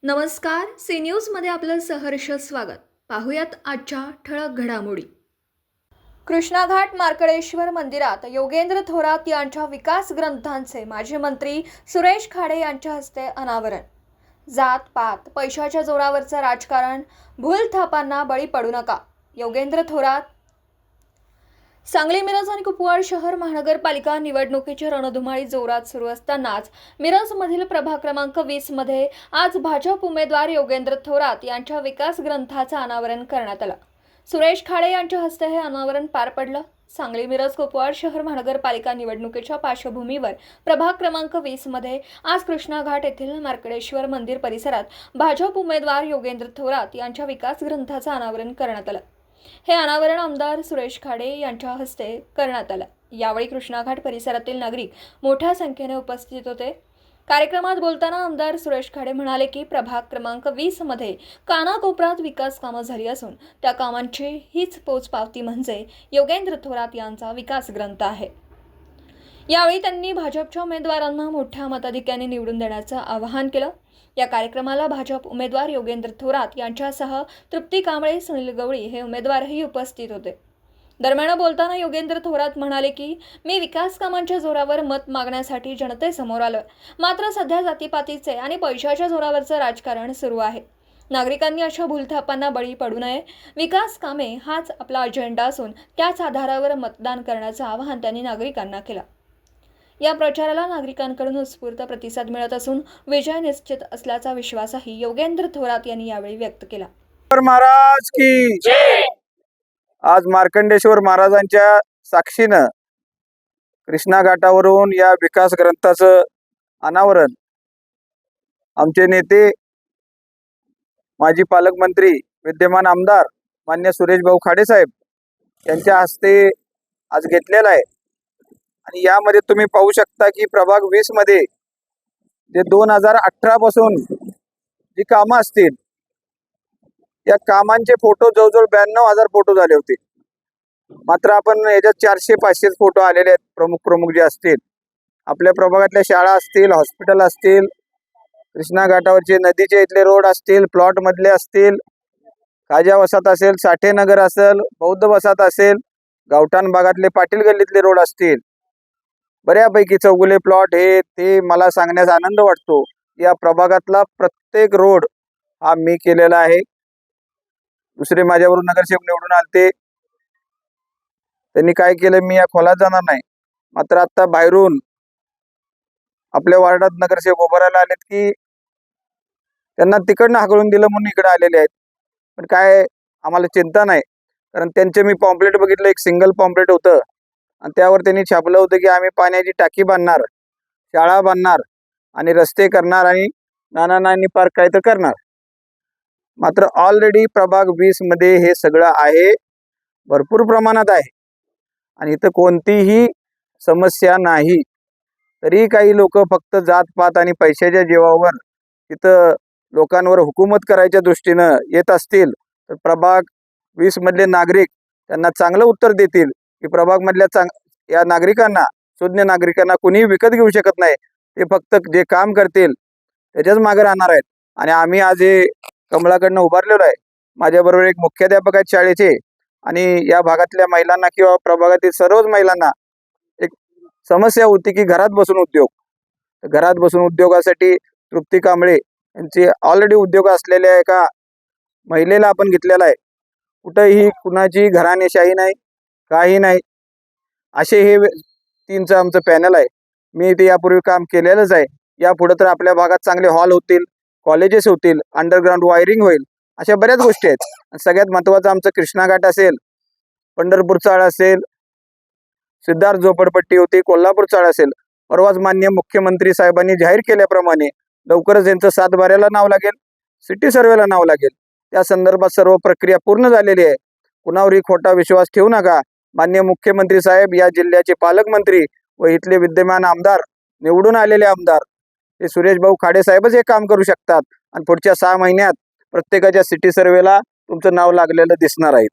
नमस्कार, सी न्यूजमध्ये आपलं सहर्ष स्वागत. पाहुयात आजच्या ठळक घडामोडी. कृष्णाघाट मार्कडेश्वर मंदिरात योगेंद्र थोरात यांच्या विकास ग्रंथांचे माजी मंत्री सुरेश खाडे यांच्या हस्ते अनावरण. जात पात पैशाच्या जोरावरचं राजकारण, भूलथापांना बळी पडू नका. योगेंद्र थोरात. सांगली, मिरज आणि कुपवाड शहर महानगरपालिका निवडणुकीची रणधुमाळी जोरात सुरू असतानाच मिरजमधील प्रभाग क्रमांक 20 मध्ये आज भाजप उमेदवार योगेंद्र थोरात यांच्या विकास ग्रंथाचं अनावरण करण्यात आलं. सुरेश खाडे यांच्या हस्ते हे अनावरण पार पडलं. सांगली, मिरज, कुपवाड शहर महानगरपालिका निवडणुकीच्या पार्श्वभूमीवर प्रभाग क्रमांक 20 मध्ये आज कृष्णाघाट येथील मार्कडेश्वर मंदिर परिसरात भाजप उमेदवार योगेंद्र थोरात यांच्या विकास ग्रंथाचं अनावरण करण्यात आलं. हे अनावरण आमदार सुरेश खाडे यांच्या हस्ते करण्यात आलं. यावेळी कृष्णाघाट परिसरातील नागरिक मोठ्या संख्येने उपस्थित होते. कार्यक्रमात बोलताना आमदार सुरेश खाडे म्हणाले की प्रभाग क्रमांक 20 मध्ये कानाकोपऱ्यात विकास कामं झाली असून त्या कामांची हीच पोचपावती म्हणजे योगेंद्र थोरात यांचा विकास ग्रंथ आहे. यावेळी त्यांनी भाजपच्या उमेदवारांना मोठ्या मताधिक्याने निवडून देण्याचं आवाहन केलं. या कार्यक्रमाला भाजप उमेदवार योगेंद्र थोरात यांच्यासह तृप्ती कांबळे, सुनील गवळी हे उमेदवारही उपस्थित होते. दरम्यान बोलताना योगेंद्र थोरात म्हणाले की मी विकास कामांच्या जोरावर मत मागण्यासाठी जनतेसमोर आलोय. मात्र सध्या जातीपातीचे आणि पैशाच्या जोरावरचं राजकारण सुरू आहे. नागरिकांनी अशा भूलथापांना बळी पडू नये. विकास कामे हाच आपला अजेंडा असून त्याच आधारावर मतदान करण्याचं आवाहन त्यांनी नागरिकांना केलं. या प्रचाराला नागरिकांकडून उत्स्फूर्त प्रतिसाद मिळत असून विजय निश्चित असल्याचा विश्वासही योगेंद्र थोरात यांनी यावेळी व्यक्त केला. महाराज की जय. आज मार्कंडेश्वर महाराजांच्या साक्षीनं कृष्णा घाटावरून या विकास ग्रंथाचं अनावरण आमचे नेते माजी पालकमंत्री विद्यमान आमदार मान्य सुरेश भाऊ खाडे साहेब यांच्या हस्ते आज घेतलेला आहे. आणि यामध्ये तुम्ही पाहू शकता की प्रभाग 20 मध्ये जे 2018 पासून जी कामं असतील या कामांचे फोटो जवळजवळ 92,000 फोटो झाले होते. मात्र आपण याच्यात 400-500 फोटो आलेले आहेत. प्रमुख जे असतील आपल्या प्रभागातल्या शाळा असतील, हॉस्पिटल असतील, कृष्णा घाटावरचे नदीचे इथले रोड असतील, प्लॉट मधले असतील, खाजा वसाहत असेल, साठे नगर असेल, बौद्ध वसाहत असेल, गावठाण भागातले पाटील गल्लीतले रोड असतील, बऱ्यापैकी चौगुले प्लॉट हे ते मला सांगण्यास आनंद वाटतो. या प्रभागातला प्रत्येक रोड हा मी केलेला आहे. दुसरे माझ्यावरून नगरसेवक निवडून आलते, त्यांनी काय केलं मी या खोलात जाणार नाही. मात्र आता बाहेरून आपल्या वार्डात नगरसेवक उभारायला आलेत की त्यांना तिकडनं हाकलून दिलं म्हणून इकडे आलेले आहेत. पण काय आम्हाला चिंता नाही, कारण त्यांचे मी पॉम्पलेट बघितलं, एक सिंगल पॉम्पलेट होतं आणि त्यावर त्यांनी छापलं होतं की आम्ही पाण्याची टाकी बांधणार, शाळा बांधणार आणि रस्ते करणार आणि नाना पार्क काय तर करणार. मात्र ऑलरेडी प्रभाग 20 मध्ये हे सगळं आहे, भरपूर प्रमाणात आहे आणि इथं कोणतीही समस्या नाही. तरी काही लोक फक्त जातपात आणि पैशाच्या जीवावर इथं लोकांवर हुकूमत करायच्या दृष्टीनं येत असतील तर प्रभाग 20 मधले नागरिक त्यांना चांगलं उत्तर देतील की प्रभाग मधल्या या नागरिकांना, सुज्ञ नागरिकांना कुणीही विकत घेऊ शकत नाही. ते फक्त जे काम करतील त्याच्याच मागे राहणार आहेत. आणि आम्ही आज हे कमळाकडनं उभारलेलो आहे. माझ्याबरोबर एक मुख्याध्यापक आहेत शाळेचे आणि या भागातल्या महिलांना किंवा प्रभागातील सर्वच महिलांना एक समस्या होती की घरात बसून उद्योग. घरात बसून उद्योगासाठी तृप्ती कांबळे यांचे ऑलरेडी उद्योग असलेल्या एका महिलेला आपण घेतलेला आहे. कुठंही कुणाची घराणेशाही नाही, काही नाही. असे हे 3चं आमचं पॅनल आहे. मी ते यापूर्वी काम केलेलंच आहे. यापुढे तर आपल्या भागात चांगले हॉल होतील, कॉलेजेस होतील, अंडरग्राऊंड वायरिंग होईल, अशा बऱ्याच गोष्टी आहेत. सगळ्यात महत्त्वाचं आमचं कृष्णा घाट असेल, पंढरपूर चाळ असेल, सिद्धार्थ झोपडपट्टी होती, कोल्हापूर चाळ असेल. परवाच मान्य मुख्यमंत्री साहेबांनी जाहीर केल्याप्रमाणे लवकरच यांचं 7 बाऱ्याला नाव लागेल, सिटी सर्वेला नाव लागेल. त्या संदर्भात सर्व प्रक्रिया पूर्ण झालेली आहे. कुणावरही खोटा विश्वास ठेवू नका. मान्य मुख्यमंत्री साहेब, या जिल्ह्याचे पालकमंत्री व इथले विद्यमान आमदार, निवडून आलेले आमदार हे सुरेश भाऊ खाडे साहेबच हे काम करू शकतात आणि पुढच्या 6 महिन्यात प्रत्येकाच्या सिटी सर्वेला तुमचं नाव लागलेलं दिसणार आहे.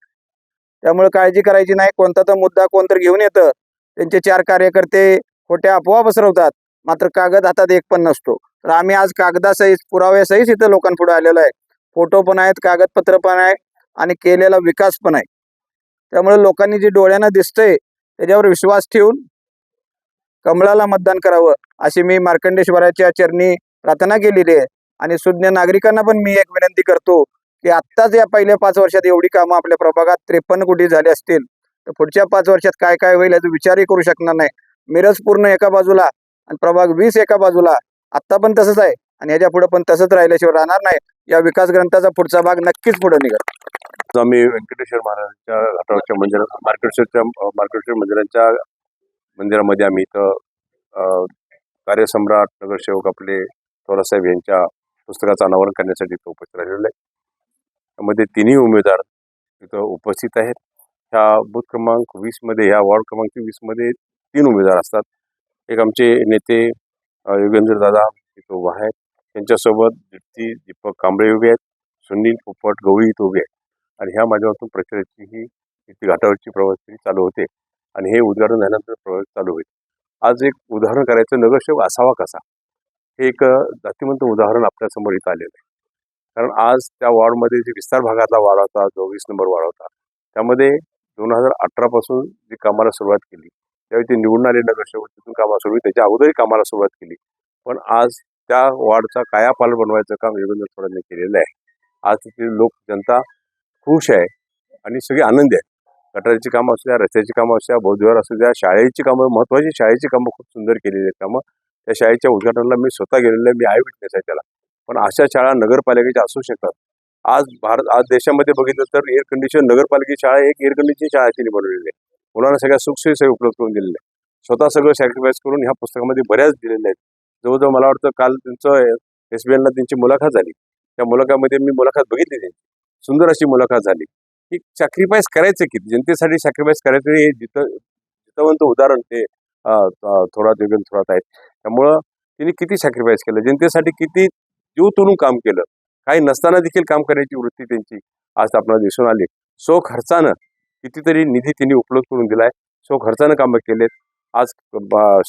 त्यामुळे काळजी करायची नाही. कोणता तर मुद्दा कोणतरी घेऊन येतं, त्यांचे 4 कार्यकर्ते खोट्या अफवा पसरवतात, मात्र कागद हातात एक पण नसतो. तर आम्ही आज कागदासहित पुराव्यासहित इथं लोकांपुढे आलेलो आहे. फोटो पण आहेत, कागदपत्र पण आहे आणि केलेला विकास पण आहे. त्यामुळे लोकांनी जे डोळ्यांना दिसतंय त्याच्यावर विश्वास ठेवून कमळाला मतदान करावं अशी मी मार्कंडेश्वराच्या चरणी प्रार्थना केलेली आहे. आणि सुज्ञ नागरिकांना पण मी एक विनंती करतो की आत्ताच या पहिल्या 5 वर्षात एवढी कामं आपल्या प्रभागात 53 कोटी झाली असतील तर पुढच्या 5 वर्षात काय काय होईल याचा विचारही करू शकणार नाही. मिरज पूर्ण एका बाजूला आणि प्रभाग 20 एका बाजूला. आत्ता पण तसंच आहे आणि ह्याच्या पुढे पण तसंच राहिल्याशिवाय राहणार नाही. या विकास ग्रंथाचा पुढचा भाग नक्कीच पुढे निघेल. आम्ही व्यंकटेश्वर महाराजांच्या घाटावरच्या मार्केटेश्वर मंदिराच्या मंदिरामध्ये आम्ही इथं कार्यसम्राट नगरसेवक आपले थोरासाहेब यांच्या पुस्तकाचं अनावरण करण्यासाठी इथं उपस्थित राहिलेलं आहे. त्यामध्ये तिन्ही उमेदवार इथं उपस्थित आहेत. ह्या बूथ क्रमांक 20मध्ये, ह्या वॉर्ड क्रमांक 20मध्ये 3 उमेदवार असतात. एक आमचे नेते योगेंद्र दादा इथं उभा आहेत. त्यांच्यासोबत दीपक कांबळे उभे आहेत, सुनील पोपट गवळी इथं उभे आहेत. आणि ह्या माध्यमातून प्रचाराची ही इथे घाटावरची प्रवास चालू होते आणि हे उद्घाटन झाल्यानंतर प्रवास चालू होईल. आज एक उदाहरण करायचं, नगरसेवक असावा कसा, हे एक जातीवंत उदाहरण आपल्यासमोर इथं आलेलं आहे. कारण आज त्या वॉर्डमध्ये जे विस्तार भागातला वार्ड होता, जो 20 नंबर वार्ड होता, त्यामध्ये 2018 पासून जी कामाला सुरुवात केली, त्यावेळी ते निवडून आले नगरसेवक, तिथून कामाला सुरुवात, त्याच्या अगोदरही कामाला सुरुवात केली. पण आज त्या वॉर्डचा कायापालट बनवायचं काम योगेंद्र थोरांनी केलेलं आहे. आज तिथली लोक जनता खुश आहे आणि सगळे आनंदी आहे. गटाराची कामं असू द्या, रस्त्याची कामं असू द्या, बौद्धविहार असू द्या, शाळेची कामं, महत्त्वाची शाळेची कामं खूप सुंदर केलेली आहेत कामं. त्या शाळेच्या उद्घाटनाला मी स्वतः गेलेलो आहे, मी आय विटनेस आहे त्याला. पण अशा शाळा नगरपालिकेच्या असू शकतात. आज देशामध्ये बघितलं तर एअर कंडिशन नगरपालिकेची शाळा एक एअर कंडिशन शाळा तिने बनवलेली आहे. मुलांना सगळ्या सुखसोयी उपलब्ध करून दिलेल्या आहे. स्वतः सगळं सॅक्रिफाईस करून ह्या पुस्तकामध्ये बऱ्याच दिलेल्या आहेत. जवळजवळ मला वाटतं काल त्यांचं SBNला त्यांची मुलाखत झाली. त्या मुलाखतीमध्ये मी मुलाखत बघितली त्यांची, सुंदर अशी मुलाखत झाली की सॅक्रिफाईस करायचं किती, जनतेसाठी सॅक्रिफाईस करायचं हे जितवंत उदाहरण ते योगेंद्र थोरात आहेत. त्यामुळं त्यांनी किती सॅक्रिफाईस केलं, जनतेसाठी किती जीव तोडून काम केलं, काही नसताना देखील काम करण्याची वृत्ती त्यांची आज आपल्याला दिसून आली. सो खर्चानं कितीतरी निधी त्यांनी उपलब्ध करून दिलाय, सो खर्चानं कामं केलेत. आज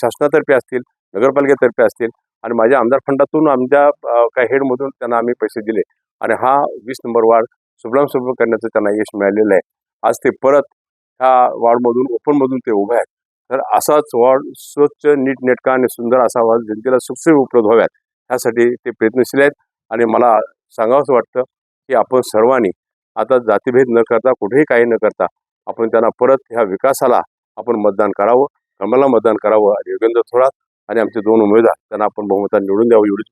शासनातर्फे असतील, नगरपालिकेतर्फे असतील आणि माझ्या आमदार फंडातून आमच्या काही हेडमधून त्यांना आम्ही पैसे दिले आणि हा 20 नंबर वार्ड सुबलाम करण्याचं त्यांना यश मिळालेलं आहे. आज ते परत ह्या वार्डमधून ओपनमधून ते उभे आहेत. तर असाच वॉर्ड स्वच्छ, नीटनेटका आणि सुंदर असा वॉर्ड जनतेला सुखसोयी उपलब्ध व्हाव्यात ह्यासाठी ते प्रयत्नशील आहेत. आणि मला सांगावंसं वाटतं की आपण सर्वांनी आता जातीभेद न करता, कुठेही काही न करता, आपण त्यांना परत ह्या विकासाला आपण मतदान करावं, कमळाला मतदान करावं आणि योगेंद्र थोरात आणि आमचे 2 उमेदवार त्यांना आपण बहुमताने निवडून द्यावं एवढीच